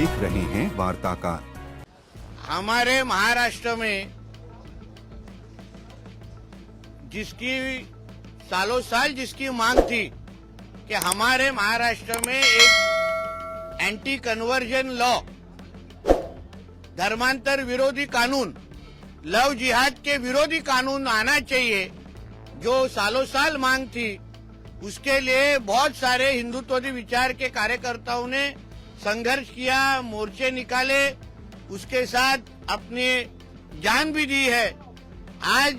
देख रहे हैं वार्ताकार। हमारे महाराष्ट्र में जिसकी सालों साल जिसकी मांग थी कि हमारे महाराष्ट्र में एक एंटी कन्वर्जन लॉ, धर्मांतर विरोधी कानून, लव जिहाद के विरोधी कानून आना चाहिए, जो सालों साल मांग थी, उसके लिए बहुत सारे हिंदुत्ववादी विचार के कार्यकर्ताओं ने संघर्ष किया, मोर्चे निकाले, उसके साथ अपनी जान भी दी है। आज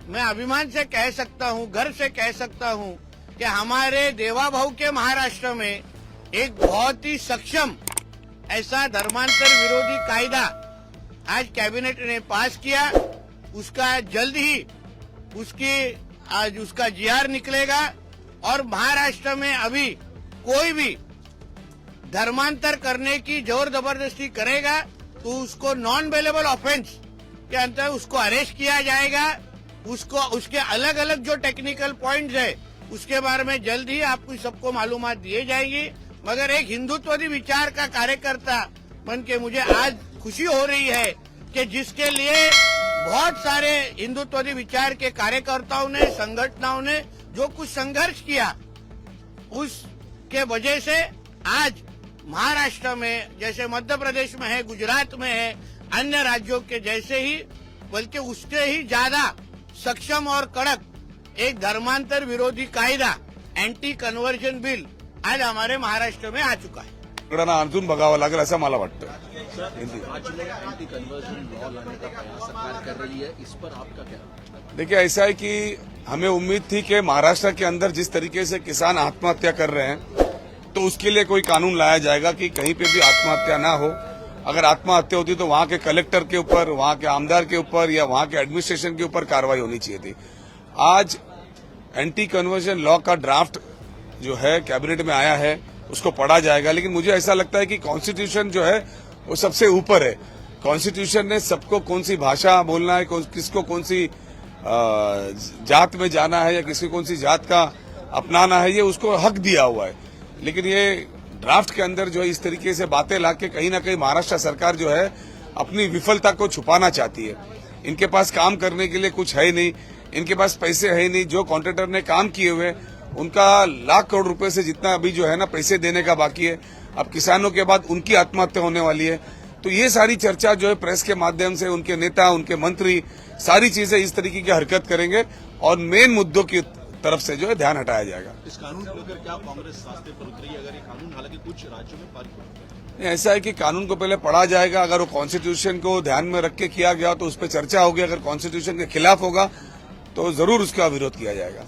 मैं अभिमान से कह सकता हूं, गर्व से कह सकता हूं कि हमारे देवाभाऊ के महाराष्ट्र में एक बहुत ही सक्षम ऐसा धर्मांतर विरोधी कायदा आज कैबिनेट ने पास किया। उसका जल्द ही आज उसका जीआर निकलेगा और महाराष्ट्र में अभी कोई भी धर्मांतर करने की जोर जबरदस्ती करेगा तो उसको नॉन बेलेबल ऑफेंस के अंतर्गत उसको अरेस्ट किया जाएगा। उसको उसके अलग अलग जो टेक्निकल पॉइंट्स है उसके बारे में जल्द ही आपको सबको मालूमात दिए जाएगी। मगर एक हिंदुत्ववादी विचार का कार्यकर्ता बन के मुझे आज खुशी हो रही है कि जिसके लिए बहुत सारे हिंदुत्ववादी विचार के कार्यकर्ताओं ने, संगठनों ने जो कुछ संघर्ष किया, उसके वजह से आज महाराष्ट्र में जैसे मध्य प्रदेश में है, गुजरात में है, अन्य राज्यों के जैसे ही बल्कि उससे ही ज्यादा सक्षम और कड़क एक धर्मांतर विरोधी कायदा, एंटी कन्वर्जन बिल आज हमारे महाराष्ट्र में आ चुका है। अजून बघावं लागेल असं मला वाटतं। एंटी कन्वर्जन लॉ लाने का प्रयास सरकार कर रही है, इस पर आपका क्या? देखिए, ऐसा है कि हमें उम्मीद थी कि महाराष्ट्र के अंदर जिस तरीके से किसान आत्महत्या कर रहे हैं तो उसके लिए कोई कानून लाया जाएगा कि कहीं पे भी आत्महत्या ना हो। अगर आत्महत्या होती तो वहां के कलेक्टर के ऊपर, वहां के आमदार के ऊपर या वहां के एडमिनिस्ट्रेशन के ऊपर कार्रवाई होनी चाहिए थी। आज एंटी कन्वर्जन लॉ का ड्राफ्ट जो है कैबिनेट में आया है, उसको पढ़ा जाएगा। लेकिन मुझे ऐसा लगता है कि कॉन्स्टिट्यूशन जो है वो सबसे ऊपर है। कॉन्स्टिट्यूशन ने सबको कौन सी भाषा बोलना है, किसको कौन सी जात में जाना है या किसी कौन सी जात का अपनाना है, ये उसको हक दिया हुआ है। लेकिन ये ड्राफ्ट के अंदर जो है इस तरीके से बातें लाके कहीं ना कहीं महाराष्ट्र सरकार जो है अपनी विफलता को छुपाना चाहती है। इनके पास काम करने के लिए कुछ है ही नहीं, इनके पास पैसे है ही नहीं। जो कॉन्ट्रैक्टर ने काम किए हुए उनका लाख करोड़ रुपए से जितना अभी जो है ना पैसे देने का बाकी है। अब किसानों के बाद उनकी आत्महत्या होने वाली है। तो ये सारी चर्चा जो है प्रेस के माध्यम से उनके नेता, उनके मंत्री सारी चीजें इस तरीके की हरकत करेंगे और मेन मुद्दों की तरफ से जो है ध्यान हटाया जाएगा। इस कानून को लेकर क्या कांग्रेस रास्ते पर उतरी? अगर ये कानून हालांकि कुछ राज्यों में पारित हो, ऐसा है कि कानून को पहले पढ़ा जाएगा। अगर वो कॉन्स्टिट्यूशन को ध्यान में रख के किया गया तो उस पर चर्चा होगी। अगर कॉन्स्टिट्यूशन के खिलाफ होगा तो जरूर उसका विरोध किया जाएगा।